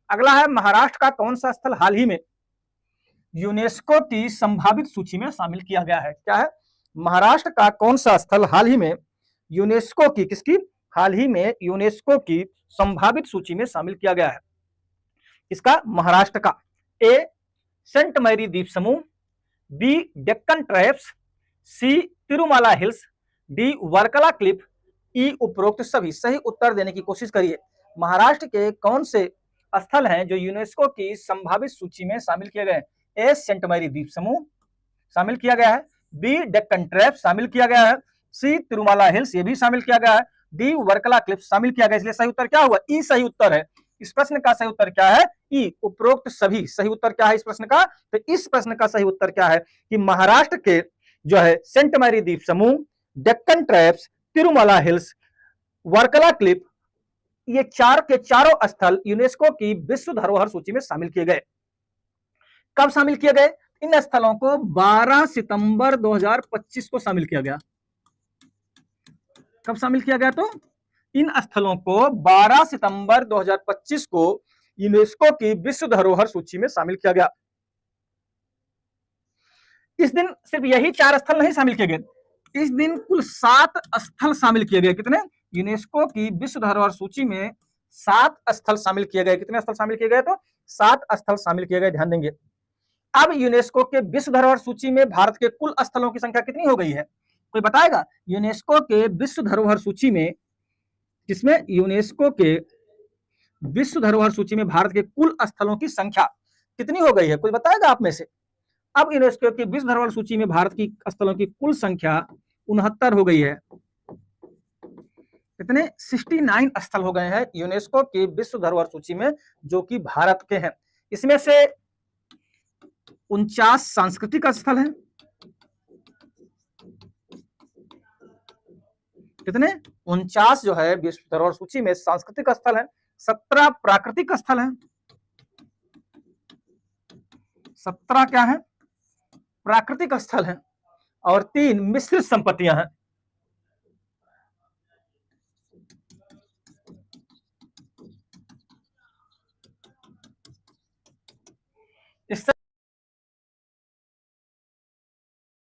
अगला है महाराष्ट्र का कौन सा स्थल हाल ही में यूनेस्को की संभावित सूची में शामिल किया गया है? क्या है? महाराष्ट्र का कौन सा स्थल हाल ही में यूनेस्को की किसकी हाल ही में यूनेस्को की संभावित सूची में शामिल किया गया है? इसका महाराष्ट्र का ए सेंट मैरी द्वीप समूह, B Deccan traps, C Tirumala hills, D Varkala cliff, E उपरोक्त सभी। सही उत्तर देने की कोशिश करिए। महाराष्ट्र के कौन से स्थल हैं जो यूनेस्को की संभावित सूची में शामिल किए गए? ए सेंट मैरी द्वीप समूह शामिल किया गया है, बी डेक्कन ट्रैप्स शामिल किया गया है, सी तिरुमाला हिल्स ये भी शामिल किया गया है, डी वर्कला क्लिफ शामिल किया गया। इसलिए सही उत्तर क्या हुआ? ई सही उत्तर है। इस प्रश्न का सही उत्तर क्या है? ई उपरोक्त सभी। सही उत्तर क्या है इस प्रश्न का? तो इस प्रश्न का सही उत्तर क्या है कि महाराष्ट्र के जो है सेंट मैरी द्वीप समूह, Deccan traps, Tirumala hills, Varkala Cliff ये चार के चारों स्थल यूनेस्को की विश्व धरोहर सूची में शामिल किए गए। कब शामिल किए गए? इन स्थलों को 12 सितंबर 2025 को शामिल किया गया। कब शामिल किया गया? तो इन स्थलों को 12 सितंबर 2025 को यूनेस्को की विश्व धरोहर सूची में शामिल किया गया। इस दिन सिर्फ यही 4 स्थल नहीं शामिल किए गए, इस दिन कुल 7 स्थल शामिल किए गए। कितने? यूनेस्को की विश्व धरोहर सूची में 7 स्थल शामिल किए गए। कितने स्थल शामिल किए गए? तो 7 स्थल शामिल किए गए। ध्यान देंगे। अब यूनेस्को के विश्व धरोहर सूची में भारत के कुल स्थलों की संख्या कितनी हो गई है? कोई बताएगा? यूनेस्को के विश्व धरोहर सूची में, जिसमें यूनेस्को के विश्व धरोहर सूची में भारत के कुल स्थलों की संख्या कितनी हो गई है? कोई बताएगा आप में से? अब यूनेस्को की विश्व धरोहर सूची में भारत की स्थलों की कुल संख्या 69 हो गई है। कितने? 69 स्थल हो गए हैं यूनेस्को की विश्व धरोहर सूची में, जो कि भारत के हैं। इसमें से 49 सांस्कृतिक स्थल हैं। कितने? 49 जो है विश्व धरोहर सूची में सांस्कृतिक स्थल हैं। 17 प्राकृतिक स्थल हैं। 17 क्या है? प्राकृतिक स्थल हैं। और 3 मिश्रित संपत्तियां हैं।